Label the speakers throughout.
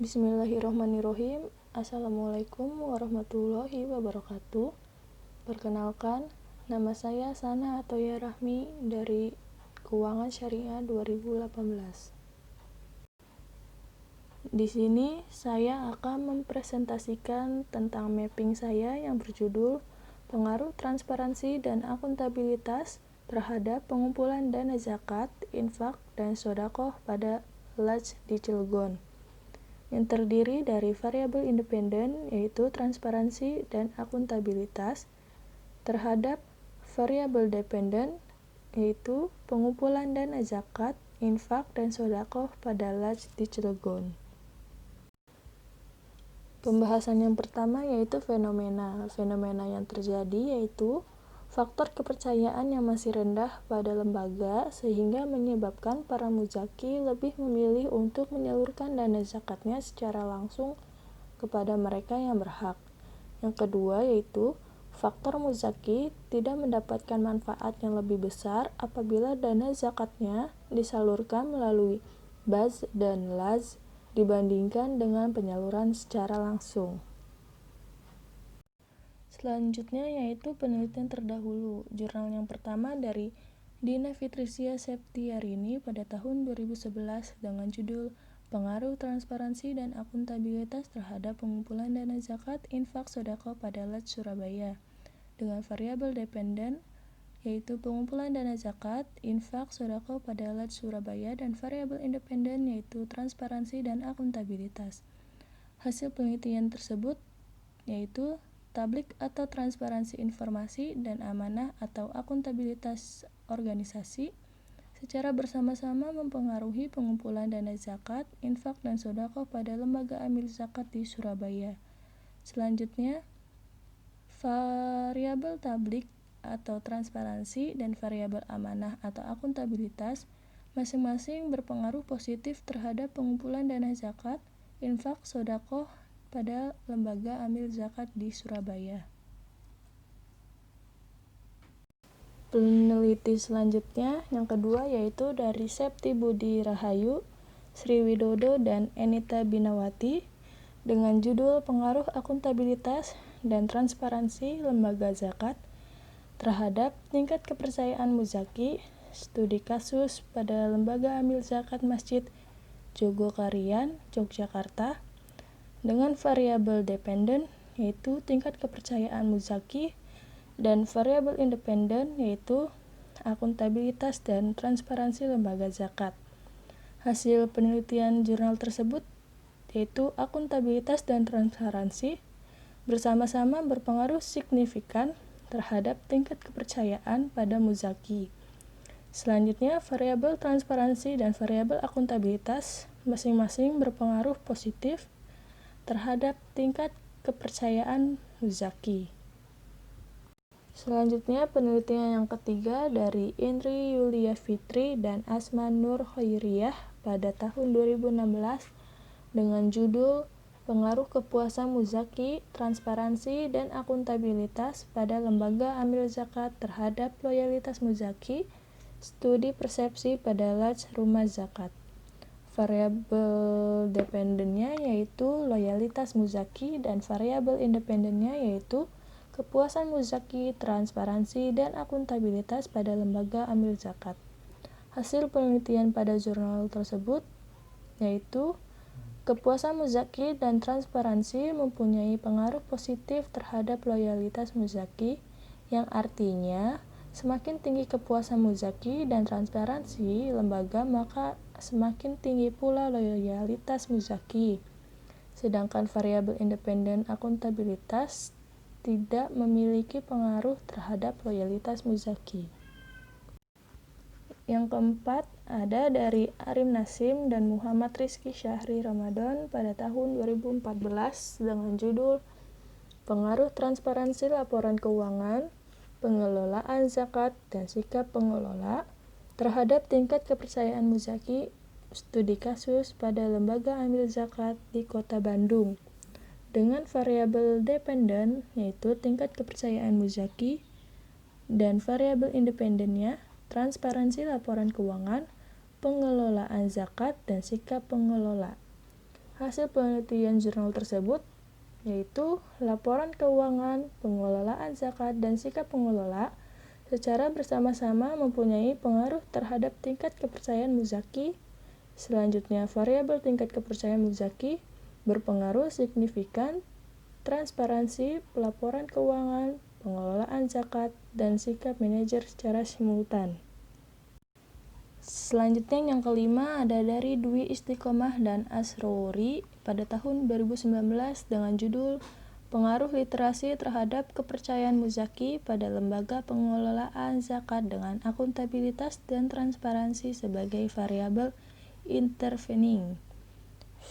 Speaker 1: Bismillahirrahmanirrahim. Assalamualaikum warahmatullahi wabarakatuh. Perkenalkan, nama saya Sana Atoya Rahmi dari Keuangan Syariah 2018. Di sini saya akan mempresentasikan tentang mapping saya yang berjudul Pengaruh Transparansi dan Akuntabilitas terhadap pengumpulan dana zakat, infak, dan sodaqoh pada Laj di Cilegon, yang terdiri dari variabel independen yaitu transparansi dan akuntabilitas terhadap variabel dependen yaitu pengumpulan dana zakat, infak, dan sodaqoh pada Laj di Cilegon. Pembahasan yang pertama yaitu fenomena. Fenomena yang terjadi yaitu faktor kepercayaan yang masih rendah pada lembaga sehingga menyebabkan para muzaki lebih memilih untuk menyalurkan dana zakatnya secara langsung kepada mereka yang berhak. Yang kedua yaitu faktor muzaki tidak mendapatkan manfaat yang lebih besar apabila dana zakatnya disalurkan melalui baz dan laz dibandingkan dengan penyaluran secara langsung. Selanjutnya yaitu penelitian terdahulu. Jurnal yang pertama dari Dina Fitricia Septiarini pada tahun 2011 dengan judul Pengaruh Transparansi dan Akuntabilitas terhadap Pengumpulan Dana Zakat, Infak, Sodaqoh pada Laj Surabaya dengan variabel dependen yaitu pengumpulan dana zakat, infak, sodaqoh pada Laj Surabaya dan variabel independen yaitu transparansi dan akuntabilitas. Hasil penelitian tersebut yaitu tablik atau transparansi informasi dan amanah atau akuntabilitas organisasi secara bersama-sama mempengaruhi pengumpulan dana zakat, infak, dan sodaqoh pada lembaga amil zakat di Surabaya. Selanjutnya, variabel tablik atau transparansi dan variabel amanah atau akuntabilitas masing-masing berpengaruh positif terhadap pengumpulan dana zakat, infak, sodaqoh pada lembaga amil zakat di Surabaya. Peneliti selanjutnya yang kedua yaitu dari Septi Budi Rahayu, Sri Widodo, dan Enita Binawati dengan judul Pengaruh Akuntabilitas dan Transparansi Lembaga Zakat terhadap tingkat kepercayaan muzaki, studi kasus pada lembaga amil zakat Masjid Jogokarian, Yogyakarta, dengan variabel dependen yaitu tingkat kepercayaan muzaki dan variabel independen yaitu akuntabilitas dan transparansi lembaga zakat. Hasil penelitian jurnal tersebut yaitu akuntabilitas dan transparansi bersama-sama berpengaruh signifikan terhadap tingkat kepercayaan pada muzaki. Selanjutnya, variabel transparansi dan variabel akuntabilitas masing-masing berpengaruh positif terhadap tingkat kepercayaan muzaki. Selanjutnya, penelitian yang ketiga dari Indri Yulia Fitri dan Asma Nur Khairiyah pada tahun 2016 dengan judul Pengaruh Kepuasan Muzaki, Transparansi, dan Akuntabilitas pada Lembaga Amil Zakat terhadap Loyalitas Muzaki, Studi Persepsi pada Laj Rumah Zakat. Variabel dependennya yaitu loyalitas muzaki dan variabel independennya yaitu kepuasan muzaki, transparansi, dan akuntabilitas pada lembaga amil zakat. Hasil penelitian pada jurnal tersebut yaitu kepuasan muzaki dan transparansi mempunyai pengaruh positif terhadap loyalitas muzaki, yang artinya semakin tinggi kepuasan muzaki dan transparansi lembaga maka semakin tinggi pula loyalitas muzaki. Sedangkan variabel independen akuntabilitas tidak memiliki pengaruh terhadap loyalitas muzaki. Yang keempat ada dari Arim Nasim dan Muhammad Rizky Syahri Ramadan pada tahun 2014 dengan judul Pengaruh Transparansi Laporan Keuangan, Pengelolaan Zakat, dan Sikap Pengelola terhadap tingkat kepercayaan muzaki, studi kasus pada lembaga amil zakat di Kota Bandung dengan variabel dependen yaitu tingkat kepercayaan muzaki dan variabel independennya transparansi laporan keuangan, pengelolaan zakat, dan sikap pengelola. Hasil penelitian jurnal tersebut yaitu laporan keuangan, pengelolaan zakat, dan sikap pengelola secara bersama-sama mempunyai pengaruh terhadap tingkat kepercayaan muzaki. Selanjutnya, variabel tingkat kepercayaan muzaki berpengaruh signifikan transparansi pelaporan keuangan, pengelolaan zakat, dan sikap manajer secara simultan. Selanjutnya yang kelima ada dari Dwi Istiqomah dan Asrori pada tahun 2019 dengan judul Pengaruh Literasi Terhadap Kepercayaan Muzaki pada Lembaga Pengelolaan Zakat dengan Akuntabilitas dan Transparansi sebagai variabel intervening.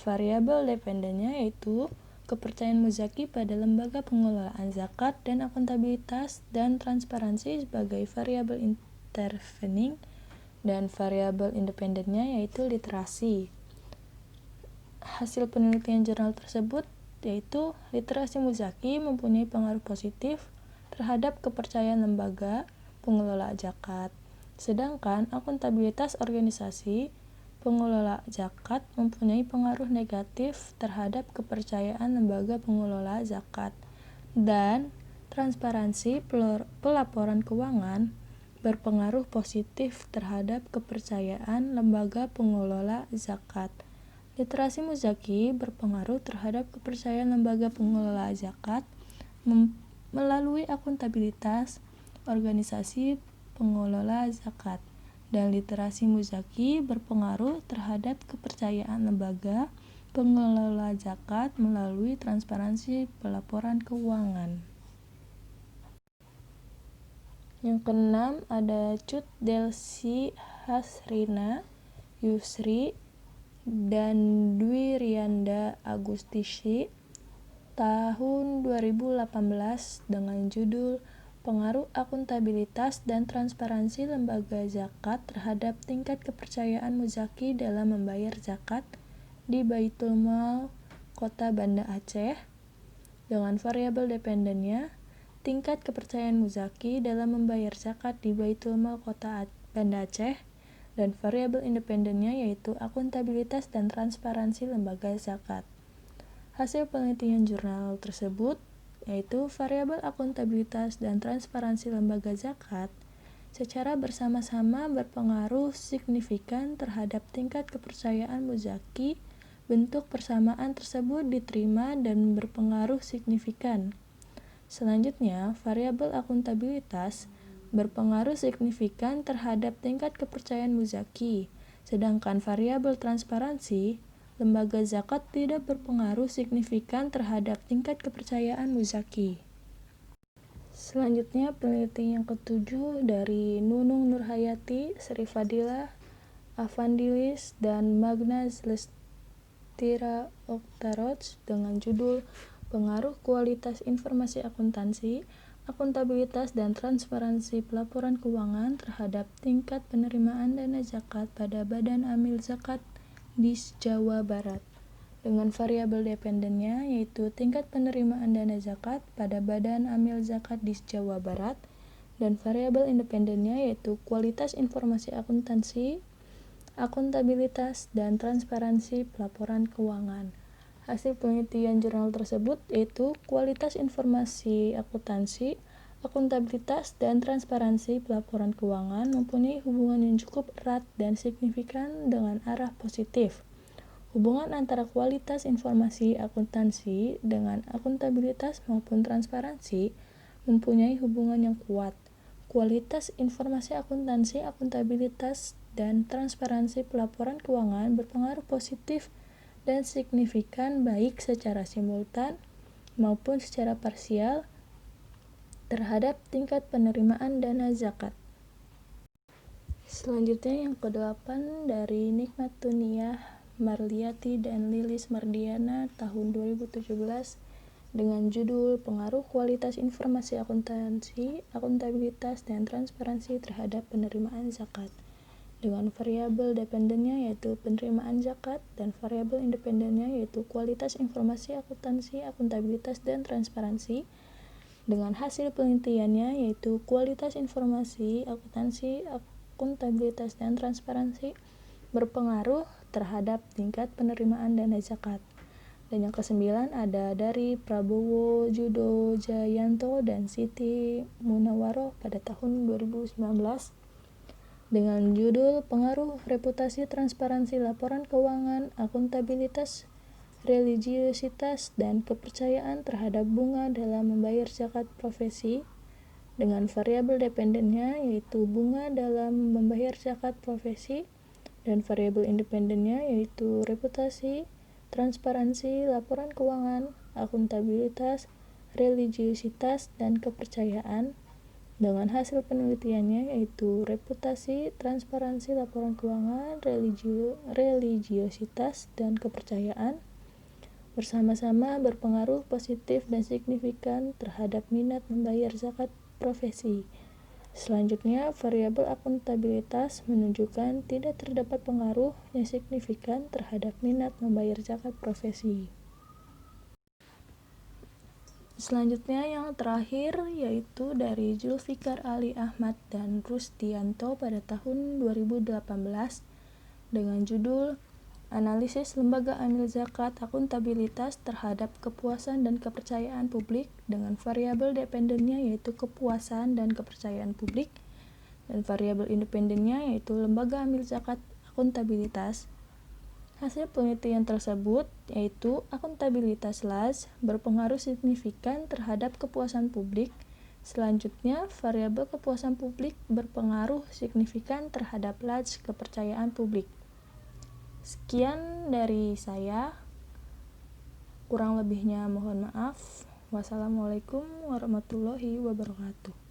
Speaker 1: Variabel dependennya yaitu kepercayaan muzaki pada lembaga pengelolaan zakat dan akuntabilitas dan transparansi sebagai variabel intervening, dan variabel independennya yaitu literasi. Hasil penelitian jurnal tersebut yaitu literasi muzaki mempunyai pengaruh positif terhadap kepercayaan lembaga pengelola zakat, sedangkan akuntabilitas organisasi pengelola zakat mempunyai pengaruh negatif terhadap kepercayaan lembaga pengelola zakat, dan transparansi pelaporan keuangan berpengaruh positif terhadap kepercayaan lembaga pengelola zakat. Literasi muzaki berpengaruh terhadap kepercayaan lembaga pengelola zakat melalui akuntabilitas organisasi pengelola zakat, dan literasi muzaki berpengaruh terhadap kepercayaan lembaga pengelola zakat melalui transparansi pelaporan keuangan. Yang keenam ada Cut Delsi Hasrina Yusri dan Dwi Rianda Agustisi tahun 2018 dengan judul Pengaruh Akuntabilitas dan Transparansi Lembaga Zakat Terhadap Tingkat Kepercayaan Muzaki dalam Membayar Zakat di Baitul Mal Kota Banda Aceh, dengan variabel dependennya tingkat kepercayaan muzaki dalam membayar zakat di Baitul Mal Kota Banda Aceh, dan variabel independennya yaitu akuntabilitas dan transparansi lembaga zakat. Hasil penelitian jurnal tersebut yaitu variabel akuntabilitas dan transparansi lembaga zakat secara bersama-sama berpengaruh signifikan terhadap tingkat kepercayaan muzaki. Bentuk persamaan tersebut diterima dan berpengaruh signifikan. Selanjutnya, variabel akuntabilitas berpengaruh signifikan terhadap tingkat kepercayaan muzaki, sedangkan variabel transparansi lembaga zakat tidak berpengaruh signifikan terhadap tingkat kepercayaan muzaki. Selanjutnya, penelitian yang ketujuh dari Nunung Nurhayati, Sri Fadilah Afandilis, dan Magnaz Lestira Oktaroj dengan judul Pengaruh Kualitas Informasi Akuntansi, Akuntabilitas dan Transparansi Pelaporan Keuangan terhadap Tingkat Penerimaan Dana Zakat pada Badan Amil Zakat di Jawa Barat, dengan variabel dependennya yaitu tingkat penerimaan dana zakat pada Badan Amil Zakat di Jawa Barat, dan variabel independennya yaitu kualitas informasi akuntansi, akuntabilitas, dan transparansi pelaporan keuangan. Hasil penelitian jurnal tersebut yaitu kualitas informasi akuntansi, akuntabilitas, dan transparansi pelaporan keuangan mempunyai hubungan yang cukup erat dan signifikan dengan arah positif. Hubungan antara kualitas informasi akuntansi dengan akuntabilitas maupun transparansi mempunyai hubungan yang kuat. Kualitas informasi akuntansi, akuntabilitas, dan transparansi pelaporan keuangan berpengaruh positif dan signifikan baik secara simultan maupun secara parsial terhadap tingkat penerimaan dana zakat. Selanjutnya yang ke-8 dari Nikmatuniyah Marliati dan Lilis Mardiana tahun 2017 dengan judul Pengaruh Kualitas Informasi Akuntansi, Akuntabilitas, dan Transparansi Terhadap Penerimaan Zakat, dengan variabel dependennya yaitu penerimaan zakat dan variabel independennya yaitu kualitas informasi akuntansi, akuntabilitas, dan transparansi, dengan hasil penelitiannya yaitu kualitas informasi akuntansi, akuntabilitas, dan transparansi berpengaruh terhadap tingkat penerimaan dana zakat. Dan yang kesembilan ada dari Prabowo Judo Jayanto dan Siti Munawaroh pada tahun 2019 dengan judul Pengaruh Reputasi Transparansi Laporan Keuangan, Akuntabilitas, Religiositas, dan Kepercayaan terhadap bunga dalam membayar zakat profesi dengan variabel dependennya yaitu bunga dalam membayar zakat profesi dan variabel independennya yaitu reputasi, transparansi, laporan keuangan, akuntabilitas, religiositas, dan kepercayaan dengan hasil penelitiannya yaitu reputasi, transparansi, laporan keuangan, religiositas, dan kepercayaan bersama-sama berpengaruh positif dan signifikan terhadap minat membayar zakat profesi. Selanjutnya, variabel akuntabilitas menunjukkan tidak terdapat pengaruh yang signifikan terhadap minat membayar zakat profesi. Selanjutnya yang terakhir yaitu dari Zulfikar Ali Ahmad dan Rusdianto pada tahun 2018 dengan judul Analisis Lembaga Amil Zakat Akuntabilitas terhadap Kepuasan dan Kepercayaan Publik dengan variabel dependennya yaitu kepuasan dan kepercayaan publik dan variabel independennya yaitu Lembaga Amil Zakat Akuntabilitas. Hasil penelitian tersebut yaitu akuntabilitas LAS berpengaruh signifikan terhadap kepuasan publik. Selanjutnya, variabel kepuasan publik berpengaruh signifikan terhadap LAS kepercayaan publik. Sekian dari saya, kurang lebihnya mohon maaf. Wassalamualaikum warahmatullahi wabarakatuh.